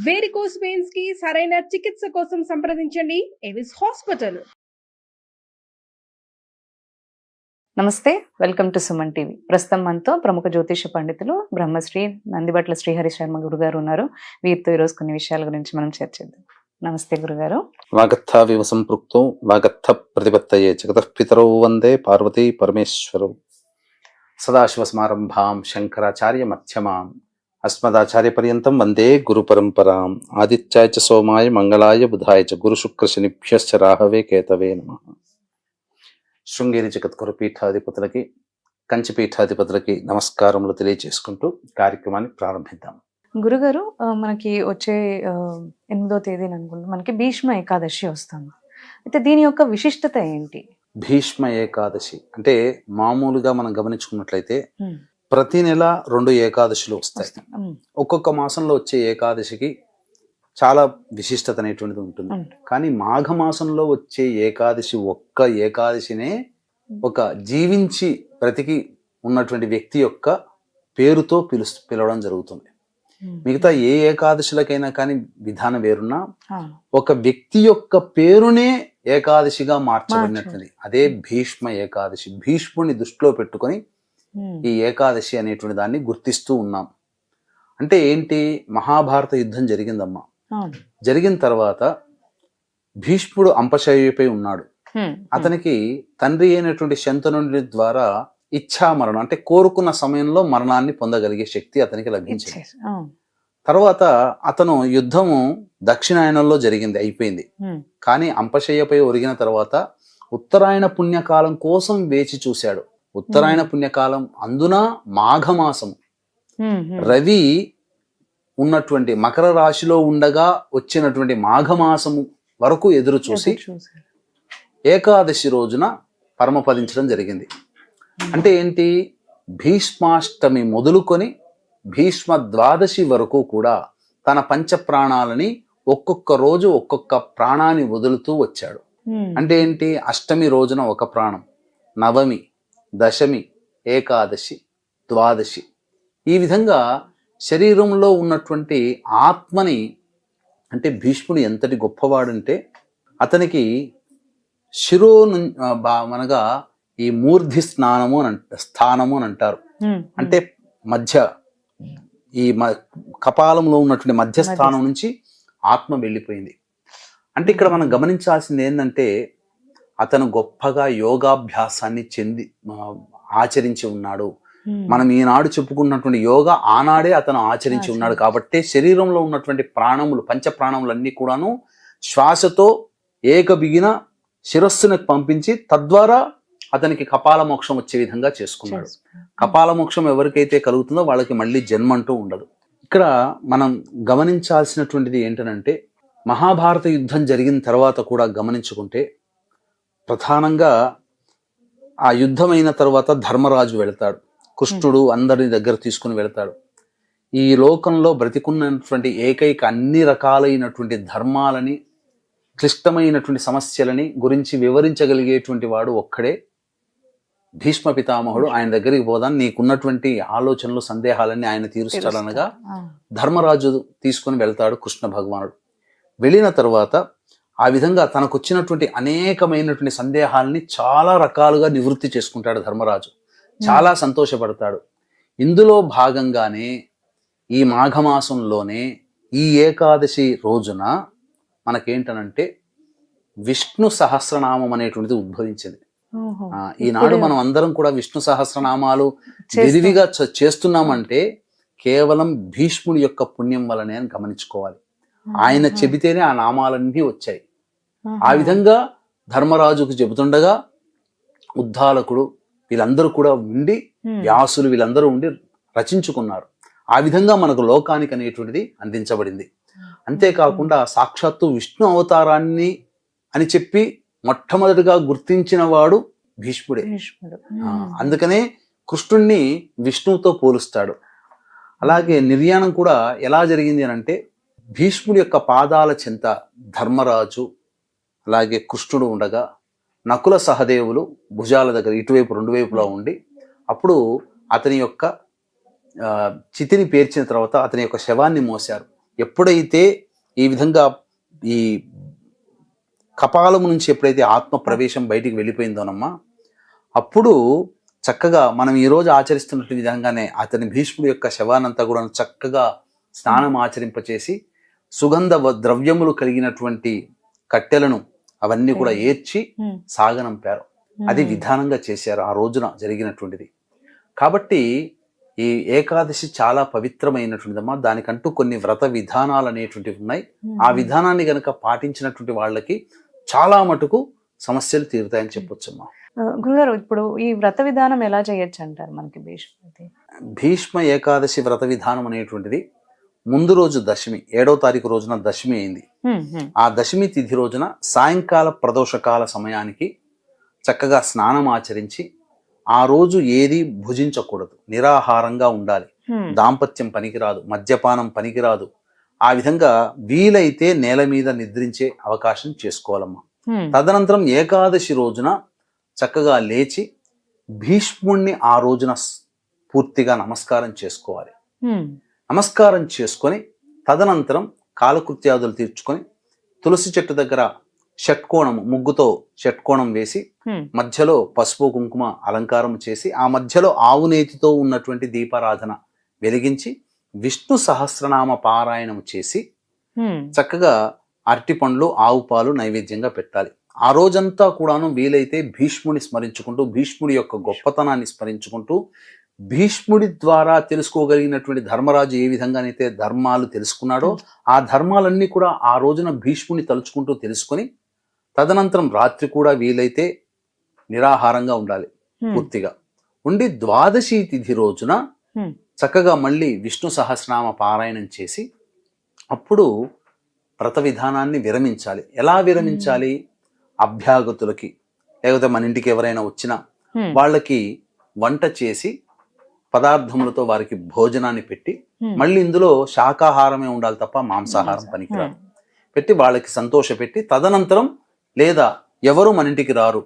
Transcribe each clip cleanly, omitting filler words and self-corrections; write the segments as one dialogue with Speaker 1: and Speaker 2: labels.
Speaker 1: Varicose veins కి సరైన చికిత్స కోసం సంప్రదించండి ఎవిస్ హాస్పిటల్.
Speaker 2: నమస్తే, వెల్కమ్ టు సుమన్ టీవీ. ప్రస్తుతం మనతో ప్రముఖ జ్యోతిష పండితులు బ్రహ్మశ్రీ నందిబట్ల శ్రీహరి శర్మ గురుగారు ఉన్నారు. వీరితో ఈరోజు కొన్ని విషయాల గురించి మనం చర్చిద్దాం. నమస్తే గురుగారు.
Speaker 3: వాగర్థావివ సంపృక్తో వాగర్థ ప్రతిపత్తయే జగతః పితరౌ వందే పార్వతీ పరమేశ్వరౌ. సదాశివ సమారంభాం శంకరాచార్య మధ్యమాం అస్మదాచార్య పర్యంతం వందే గురు పరంపరాం. ఆదిత్యాయ చ సోమాయ మంగళాయ బుధాయ చ గురు శుక్ర శనిభ్యశ్చ రాహవే కేతవే నమః. శృంగేరి జగద్గురు పీఠాధిపతులకి, కంచి పీఠాధిపతులకి నమస్కారములు తెలియజేసుకుంటూ కార్యక్రమాన్ని ప్రారంభిద్దాం.
Speaker 2: గురుగారు, మనకి వచ్చే 8వ తేదీన అనుకుంటా మనకి భీష్మ ఏకాదశి వస్తుంది. అయితే దీని యొక్క విశిష్టత ఏంటి?
Speaker 3: భీష్మ ఏకాదశి అంటే మామూలుగా మనం గమనించుకున్నట్లయితే ప్రతి నెల 2 ఏకాదశులు వస్తాయి. ఒక్కొక్క మాసంలో వచ్చే ఏకాదశికి చాలా విశిష్టత అనేటువంటిది ఉంటుంది. కానీ మాఘమాసంలో వచ్చే ఏకాదశి ఒక్క ఏకాదశినే ఒక జీవించి బ్రతికి ఉన్నటువంటి వ్యక్తి యొక్క పేరుతో పిలవడం జరుగుతుంది. మిగతా ఏ ఏకాదశులకైనా కానీ విధానం వేరున్నా ఒక వ్యక్తి యొక్క పేరునే ఏకాదశిగా మార్చబడినట్టుంది. అదే భీష్మ ఏకాదశి. భీష్ముడిని దృష్టిలో పెట్టుకొని ఈ ఏకాదశి అనేటువంటి దాన్ని గుర్తిస్తూ ఉన్నాం. అంటే ఏంటి? మహాభారత యుద్ధం జరిగిందమ్మా. జరిగిన తర్వాత భీష్ముడు అంపశయ్యపై ఉన్నాడు. అతనికి తండ్రి అయినటువంటి శంతనుడి ద్వారా ఇచ్ఛా మరణం అంటే కోరుకున్న సమయంలో మరణాన్ని పొందగలిగే శక్తి అతనికి లభించింది. తర్వాత అతను యుద్ధము దక్షిణాయనంలో జరిగింది, అయిపోయింది. కానీ అంపశయ్యపై ఒరిగిన తర్వాత ఉత్తరాయణ పుణ్యకాలం కోసం వేచి చూశాడు. ఉత్తరాయణ పుణ్యకాలం అందున మాఘమాసం రవి ఉన్నటువంటి మకర రాశిలో ఉండగా వచ్చినటువంటి మాఘమాసము వరకు ఎదురు చూసి ఏకాదశి రోజున పరమపదించడం జరిగింది. అంటే ఏంటి? భీష్మాష్టమి మొదలుకొని భీష్మ ద్వాదశి వరకు కూడా తన పంచ ప్రాణాలని ఒక్కొక్క రోజు ఒక్కొక్క ప్రాణాన్ని వదులుతూ వచ్చాడు. అంటే ఏంటి? అష్టమి రోజున ఒక ప్రాణం, నవమి, దశమి, ఏకాదశి, ద్వాదశి, ఈ విధంగా శరీరంలో ఉన్నటువంటి ఆత్మని, అంటే భీష్ముడు ఎంతటి గొప్పవాడంటే అతనికి శిరో మనగా ఈ మూర్ధి స్థానము అని అంటారు. అంటే మధ్య ఈ కపాలంలో ఉన్నటువంటి మధ్యస్థానం నుంచి ఆత్మ వెళ్ళిపోయింది. అంటే ఇక్కడ మనం గమనించాల్సింది ఏంటంటే అతను గొప్పగా యోగాభ్యాసాన్ని ఆచరించి ఉన్నాడు. మనం ఈనాడు చెప్పుకున్నటువంటి యోగా ఆనాడే అతను ఆచరించి ఉన్నాడు. కాబట్టి శరీరంలో ఉన్నటువంటి ప్రాణములు, పంచ ప్రాణములన్నీ కూడాను శ్వాసతో ఏకబిగిన శిరస్సును పంపించి తద్వారా అతనికి కపాల మోక్షం వచ్చే విధంగా చేసుకున్నాడు. కపాల మోక్షం ఎవరికైతే కలుగుతుందో వాళ్ళకి మళ్ళీ జన్మ అంటూ ఉండదు. ఇక్కడ మనం గమనించాల్సినటువంటిది ఏంటంటే మహాభారత యుద్ధం జరిగిన తర్వాత కూడా గమనించుకుంటే ప్రధానంగా ఆ యుద్ధమైన తర్వాత ధర్మరాజు వెళతాడు. కృష్ణుడు అందరిని దగ్గర తీసుకుని వెళతాడు. ఈ లోకంలో బ్రతికున్నటువంటి ఏకైక అన్ని రకాలైనటువంటి ధర్మాలని, క్లిష్టమైనటువంటి సమస్యలని గురించి వివరించగలిగేటువంటి వాడు ఒక్కడే భీష్మ పితామహుడు. ఆయన దగ్గరికి పోదాం, నీకున్నటువంటి ఆలోచనలు, సందేహాలన్నీ ఆయన తీరుస్తాడనగా ధర్మరాజు తీసుకుని వెళ్తాడు కృష్ణ భగవానుడు. వెళ్ళిన తర్వాత ఆ విధంగా తనకు వచ్చినటువంటి అనేకమైనటువంటి సందేహాలని చాలా రకాలుగా నివృత్తి చేసుకుంటాడు ధర్మరాజు. చాలా సంతోషపడతాడు. ఇందులో భాగంగానే ఈ మాఘమాసంలోనే ఈ ఏకాదశి రోజున మనకేంటనంటే విష్ణు సహస్రనామం అనేటువంటిది ఉద్భవించింది. ఈనాడు మనం అందరం కూడా విష్ణు సహస్రనామాలు విరివిగా చేస్తున్నామంటే కేవలం భీష్ముడి యొక్క పుణ్యం వలనే అని గమనించుకోవాలి. ఆయన చెబితేనే ఆ నామాలన్నీ వచ్చాయి. ఆ విధంగా ధర్మరాజుకు చెబుతుండగా ఉద్దాలకుడు వీళ్ళందరూ కూడా ఉండి, వ్యాసులు వీళ్ళందరూ ఉండి రచించుకున్నారు. ఆ విధంగా మనకు లోకానికి అనేటువంటిది అందించబడింది. అంతేకాకుండా సాక్షాత్తు విష్ణు అవతారాన్ని అని చెప్పి మొట్టమొదటిగా గుర్తించిన వాడు భీష్ముడే. అందుకనే కృష్ణుణ్ణి విష్ణువుతో పోలుస్తాడు. అలాగే నిర్యాణం కూడా ఎలా జరిగింది అని అంటే భీష్ముడి యొక్క పాదాల చెంత ధర్మరాజు అలాగే కృష్ణుడు ఉండగా నకుల సహదేవులు భుజాల దగ్గర ఇటువైపు 2 వైపులా ఉండి అప్పుడు అతని యొక్క చితిని పేర్చిన తర్వాత అతని యొక్క శవాన్ని మోశారు. ఎప్పుడైతే ఈ విధంగా ఈ కపాలము నుంచి ఎప్పుడైతే ఆత్మ ప్రవేశం బయటికి వెళ్ళిపోయిందోనమ్మా, అప్పుడు చక్కగా మనం ఈరోజు ఆచరిస్తున్నట్టు విధంగానే అతని భీష్ముడి యొక్క శవానంతా కూడా చక్కగా స్నానం ఆచరింపచేసి సుగంధ ద్రవ్యములు కలిగినటువంటి కట్టెలను అవన్నీ కూడా ఏర్చి సాగనంపారు. అది విధానంగా చేశారు ఆ రోజున జరిగినటువంటిది. కాబట్టి ఈ ఏకాదశి చాలా పవిత్రమైనటువంటిదమ్మా. దానికంటూ కొన్ని వ్రత విధానాలు అనేటువంటివి ఉన్నాయి. ఆ విధానాన్ని గనక పాటించినటువంటి వాళ్ళకి చాలా మటుకు సమస్యలు తీరుతాయని చెప్పొచ్చమ్మా.
Speaker 2: గురుగారు, ఇప్పుడు ఈ వ్రత విధానం ఎలా చేయొచ్చు అంటారు మనకి
Speaker 3: భీష్మ ఏకాదశి వ్రత విధానం అనేటువంటిది ముందు రోజు దశమి, 7వ తారీఖు రోజున దశమి అయింది. ఆ దశమి తిథి రోజున సాయంకాల ప్రదోషకాల సమయానికి చక్కగా స్నానం ఆచరించి ఆ రోజు ఏది భుజించకూడదు, నిరాహారంగా ఉండాలి. దాంపత్యం పనికిరాదు, మద్యపానం పనికిరాదు. ఆ విధంగా వీలైతే నేల మీద నిద్రించే అవకాశం చేసుకోవాలమ్మా. తదనంతరం ఏకాదశి రోజున చక్కగా లేచి భీష్ముణ్ణి ఆ రోజున పూర్తిగా నమస్కారం చేసుకోవాలి. నమస్కారం చేసుకొని తదనంతరం కాలకృత్యాదులు తీర్చుకొని తులసి చెట్టు దగ్గర షట్కోణం, ముగ్గుతో షట్కోణం వేసి మధ్యలో పసుపు కుంకుమ అలంకారం చేసి ఆ మధ్యలో ఆవు నేతితో ఉన్నటువంటి దీపారాధన వెలిగించి విష్ణు సహస్రనామ పారాయణం చేసి చక్కగా అరటి పండ్లు, ఆవు పాలు నైవేద్యంగా పెట్టాలి. ఆ రోజంతా కూడాను వీలైతే భీష్ముని స్మరించుకుంటూ, భీష్ముడి యొక్క గొప్పతనాన్ని స్మరించుకుంటూ, భీష్ముడి ద్వారా తెలుసుకోగలిగినటువంటి ధర్మరాజు ఏ విధంగానైతే ధర్మాలు తెలుసుకున్నాడో ఆ ధర్మాలన్నీ కూడా ఆ రోజున భీష్ముని తలుచుకుంటూ తెలుసుకొని తదనంతరం రాత్రి కూడా వీలైతే నిరాహారంగా ఉండాలి. పూర్తిగా ఉండి ద్వాదశి తిథి రోజున చక్కగా మళ్ళీ విష్ణు సహస్రనామ పారాయణం చేసి అప్పుడు వ్రత విధానాన్ని విరమించాలి. ఎలా విరమించాలి? అభ్యాగతులకి లేకపోతే మన ఇంటికి ఎవరైనా వచ్చినా వాళ్ళకి వంట చేసి పదార్థములతో వారికి భోజనాన్ని పెట్టి, మళ్ళీ ఇందులో శాకాహారమే ఉండాలి తప్ప మాంసాహారం పనికిరాదు, పెట్టి వాళ్ళకి సంతోష పెట్టి తదనంతరం, లేదా ఎవరు మన ఇంటికి రారు,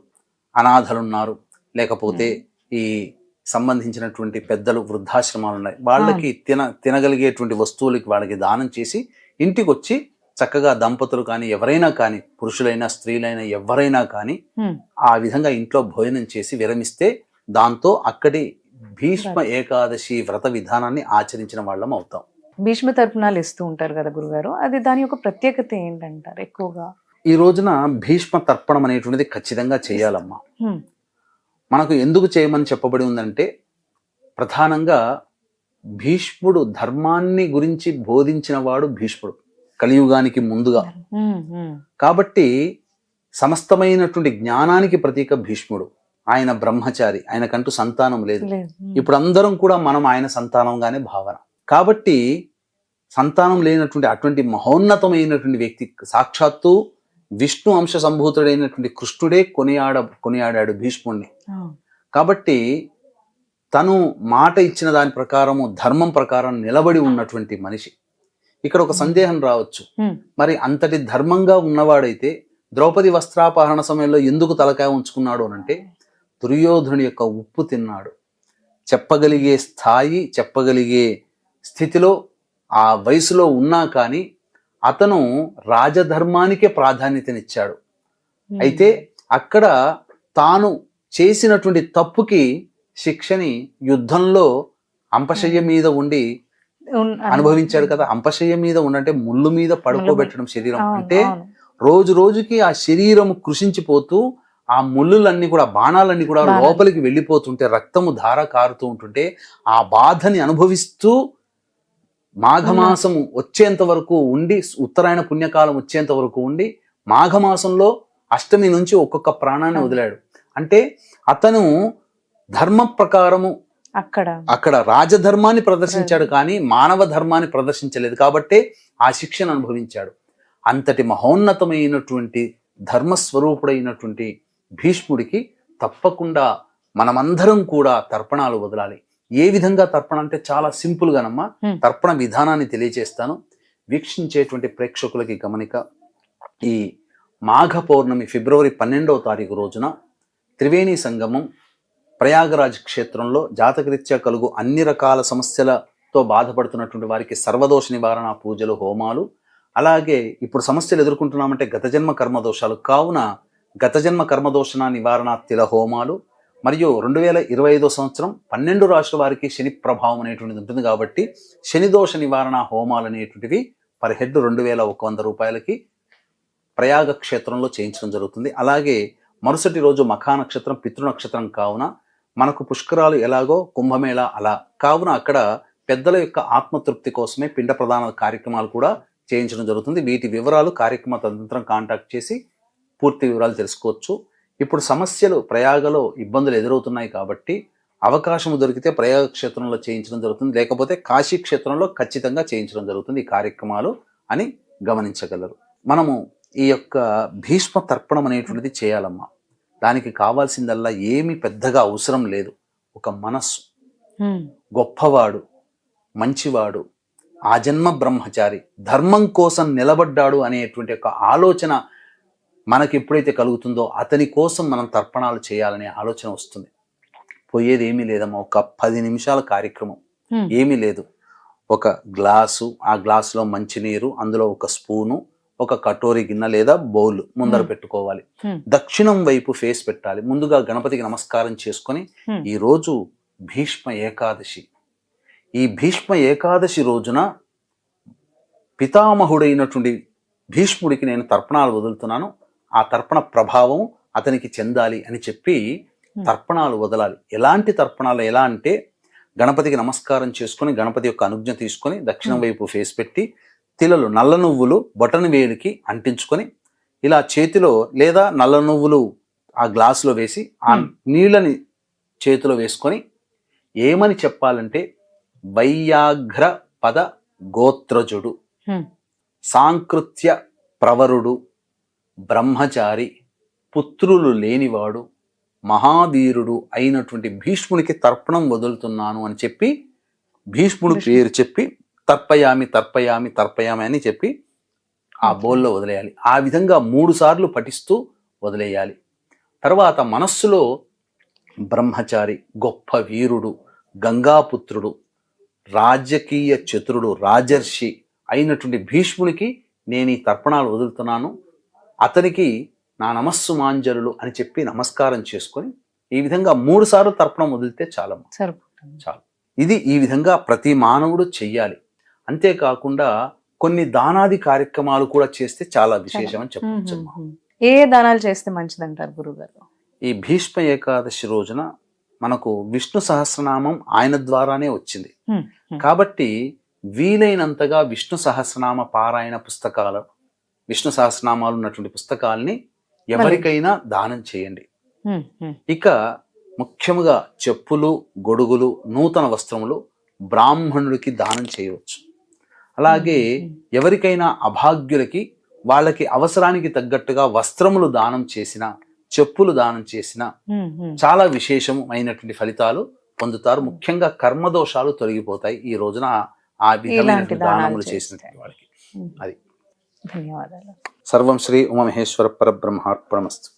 Speaker 3: అనాథలున్నారు, లేకపోతే ఈ సంబంధించినటువంటి పెద్దలు, వృద్ధాశ్రమాలు ఉన్నాయి, వాళ్ళకి తినగలిగేటువంటి వస్తువులకి వాళ్ళకి దానం చేసి ఇంటికి వచ్చి చక్కగా దంపతులు కానీ ఎవరైనా కానీ, పురుషులైనా స్త్రీలైనా ఎవరైనా కానీ ఆ విధంగా ఇంట్లో భోజనం చేసి విరమిస్తే దాంతో అక్కడి భీష్మ ఏకాదశి వ్రత విధానాన్ని ఆచరించిన వాళ్ళం అవుతాం.
Speaker 2: భీష్మ తర్పణాలు ఇస్తూ ఉంటారు కదా గురుగారు, అది దాని యొక్క ప్రత్యేకత ఏంటంటారు? ఎక్కువగా
Speaker 3: ఈ రోజున భీష్మ తర్పణం అనేటువంటిది ఖచ్చితంగా చేయాలమ్మా. మనకు ఎందుకు చేయమని చెప్పబడి ఉందంటే, ప్రధానంగా భీష్ముడు ధర్మాన్ని గురించి బోధించిన వాడు భీష్ముడు కలియుగానికి ముందుగా. కాబట్టి సమస్తమైనటువంటి జ్ఞానానికి ప్రతీక భీష్ముడు. ఆయన బ్రహ్మచారి, ఆయనకంటూ సంతానం లేదు. ఇప్పుడు అందరం కూడా మనం ఆయన సంతానంగానే భావన. కాబట్టి సంతానం లేనటువంటి అటువంటి మహోన్నతమైనటువంటి వ్యక్తి, సాక్షాత్తు విష్ణు అంశ సంభూతుడైనటువంటి కృష్ణుడే కొనియాడాడు భీష్ముడిని. కాబట్టి తను మాట ఇచ్చిన దాని ప్రకారము, ధర్మం ప్రకారం నిలబడి ఉన్నటువంటి మనిషి. ఇక్కడ ఒక సందేహం రావచ్చు, మరి అంతటి ధర్మంగా ఉన్నవాడైతే ద్రౌపది వస్త్రాపహరణ సమయంలో ఎందుకు తలకాయ ఉంచుకున్నాడు అనంటే, దుర్యోధనుడి యొక్క ఉప్పు తిన్నాడు. చెప్పగలిగే స్థాయి, చెప్పగలిగే స్థితిలో ఆ వయసులో ఉన్నా కానీ అతను రాజధర్మానికే ప్రాధాన్యతనిచ్చాడు. అయితే అక్కడ తాను చేసినటువంటి తప్పుకి శిక్షని యుద్ధంలో అంపశయ్య మీద ఉండి అనుభవించాడు కదా. అంపశయ్య మీద ఉండంటే ముళ్ళు మీద పడుకోబెట్టడం శరీరం అంటే, రోజు రోజుకి ఆ శరీరం కృషించిపోతూ ఆ ముళ్ళులన్నీ కూడా, బాణాలన్నీ కూడా లోపలికి వెళ్ళిపోతుంటే, రక్తము ధార కారుతూ ఉంటుంటే ఆ బాధని అనుభవిస్తూ మాఘమాసము వచ్చేంత వరకు ఉండి, ఉత్తరాయణ పుణ్యకాలం వచ్చేంత వరకు ఉండి, మాఘమాసంలో అష్టమి నుంచి ఒక్కొక్క ప్రాణాన్ని వదిలాడు. అంటే అతను ధర్మ ప్రకారము అక్కడ రాజధర్మాన్ని ప్రదర్శించాడు కానీ మానవ ధర్మాన్ని ప్రదర్శించలేదు. కాబట్టే ఆ శిక్షను అనుభవించాడు. అంతటి మహోన్నతమైనటువంటి ధర్మస్వరూపుడైనటువంటి భీష్ముడికి తప్పకుండా మనమందరం కూడా తర్పణాలు వదలాలి. ఏ విధంగా తర్పణ అంటే చాలా సింపుల్ గానమ్మా. తర్పణ విధానాన్ని తెలియజేస్తాను, వీక్షించేటువంటి ప్రేక్షకులకి గమనిక. ఈ మాఘ పౌర్ణమి ఫిబ్రవరి 12వ తారీఖు రోజున త్రివేణి సంగమం ప్రయాగరాజ్ క్షేత్రంలో జాతకరీత్యా కలుగు అన్ని రకాల సమస్యల తో బాధపడుతున్నటువంటి వారికి సర్వదోష నివారణ పూజలు, హోమాలు, అలాగే ఇప్పుడు సమస్యలు ఎదుర్కొంటున్నామంటే గత జన్మ కర్మదోషాలు కావున గత జన్మ కర్మదోషణ నివారణ తిల హోమాలు, మరియు 2025 సంవత్సరం 12 రాశుల వారికి శని ప్రభావం అనేటువంటిది ఉంటుంది కాబట్టి శని దోష నివారణ హోమాలు అనేటువంటివి పర్ హెడ్ 2100 రూపాయలకి ప్రయాగ క్షేత్రంలో చేయించడం జరుగుతుంది. అలాగే మరుసటి రోజు మఖా నక్షత్రం, పితృ నక్షత్రం కావున మనకు పుష్కరాలు ఎలాగో కుంభమేళ అలా కావున అక్కడ పెద్దల యొక్క ఆత్మతృప్తి కోసమే పిండ ప్రదాన కార్యక్రమాలు కూడా చేయించడం జరుగుతుంది. వీటి వివరాలు కార్యక్రమ తదనంతరం కాంటాక్ట్ చేసి పూర్తి వివరాలు తెలుసుకోవచ్చు. ఇప్పుడు సమస్యలు ప్రయాగలో ఇబ్బందులు ఎదురవుతున్నాయి కాబట్టి అవకాశం దొరికితే ప్రయాగ క్షేత్రంలో చేయించడం జరుగుతుంది, లేకపోతే కాశీ క్షేత్రంలో ఖచ్చితంగా చేయించడం జరుగుతుంది ఈ కార్యక్రమాలు అని గమనించగలరు. మనము ఈ యొక్క భీష్మ తర్పణం అనేటువంటిది చేయాలమ్మా. దానికి కావాల్సిందల్లా ఏమి పెద్దగా అవసరం లేదు. ఒక మనస్సు, గొప్పవాడు, మంచివాడు, ఆ జన్మ బ్రహ్మచారి, ధర్మం కోసం నిలబడ్డాడు అనేటువంటి ఒక ఆలోచన మనకి ఎప్పుడైతే కలుగుతుందో అతని కోసం మనం తర్పణాలు చేయాలనే ఆలోచన వస్తుంది. పోయేది ఏమీ లేదమ్మా, ఒక 10 నిమిషాల కార్యక్రమం, ఏమీ లేదు. ఒక గ్లాసు, ఆ గ్లాసులో మంచినీరు, అందులో ఒక స్పూను, ఒక కటోరి గిన్నె లేదా బౌల్ ముందర పెట్టుకోవాలి. దక్షిణం వైపు ఫేస్ పెట్టాలి. ముందుగా గణపతికి నమస్కారం చేసుకొని ఈ రోజు భీష్మ ఏకాదశి. ఈ భీష్మ ఏకాదశి రోజున పితామహుడైనటువంటి భీష్ముడికి నేను తర్పణాలు వదులుతున్నాను, ఆ తర్పణ ప్రభావం అతనికి చెందాలి అని చెప్పి తర్పణాలు వదలాలి. ఎలాంటి తర్పణాలు, ఎలా అంటే గణపతికి నమస్కారం చేసుకొని గణపతి యొక్క అనుజ్ఞ తీసుకొని దక్షిణం వైపు ఫేస్ పెట్టి తిలలు, నల్ల నువ్వులు బొటన వేలికి అంటించుకొని ఇలా చేతిలో లేదా నల్ల నువ్వులు ఆ గ్లాసులో వేసి ఆ నీళ్ళని చేతిలో వేసుకొని ఏమని చెప్పాలంటే వైయాఘ్ర పద గోత్రజుడు, సాంకృత్య ప్రవరుడు, బ్రహ్మచారి, పుత్రులు లేనివాడు, మహావీరుడు అయినటువంటి భీష్మునికి తర్పణం వదులుతున్నాను అని చెప్పి భీష్ముడు పేరు చెప్పి తర్పయామి తర్పయామి తర్పయామి అని చెప్పి ఆ బౌల్లో వదిలేయాలి. ఆ విధంగా 3 సార్లు పఠిస్తూ వదిలేయాలి. తర్వాత మనస్సులో బ్రహ్మచారి, గొప్ప వీరుడు, గంగాపుత్రుడు, రాజకీయ చతురుడు, రాజర్షి అయినటువంటి భీష్మునికి నేను ఈ తర్పణాలు వదులుతున్నాను, అతనికి నా నమస్సు మాంజరులు అని చెప్పి నమస్కారం చేసుకొని ఈ విధంగా 3 సార్లు తర్పణం వదిలితే చాలమ్మ, చాలు. ఇది ఈ విధంగా ప్రతి మానవుడు చెయ్యాలి. అంతేకాకుండా కొన్ని దానాది కార్యక్రమాలు కూడా చేస్తే చాలా విశేషం అని చెప్పవచ్చు.
Speaker 2: ఏ దానాలు చేస్తే మంచిదంటారు గురుగారు?
Speaker 3: ఈ భీష్మ ఏకాదశి రోజున మనకు విష్ణు సహస్రనామం ఆయన ద్వారానే వచ్చింది కాబట్టి వీలైనంతగా విష్ణు సహస్రనామ పారాయణ పుస్తకాలు, విష్ణు సహస్రనామాలు ఉన్నటువంటి పుస్తకాలని ఎవరికైనా దానం చేయండి. ఇక ముఖ్యముగా చెప్పులు, గొడుగులు, నూతన వస్త్రములు బ్రాహ్మణుడికి దానం చేయవచ్చు. అలాగే ఎవరికైనా అభాగ్యులకి వాళ్ళకి అవసరానికి తగ్గట్టుగా వస్త్రములు దానం చేసిన, చెప్పులు దానం చేసిన చాలా విశేషమైనటువంటి ఫలితాలు పొందుతారు. ముఖ్యంగా కర్మదోషాలు తొలగిపోతాయి ఈ రోజున ఆ విధమైన దానములు చేసినటువంటి వాళ్ళకి. అది.
Speaker 2: ధన్యవాదాలు.
Speaker 3: సర్వం శ్రీ ఉమామహేశ్వర పరబ్రహ్మార్పణమస్తు.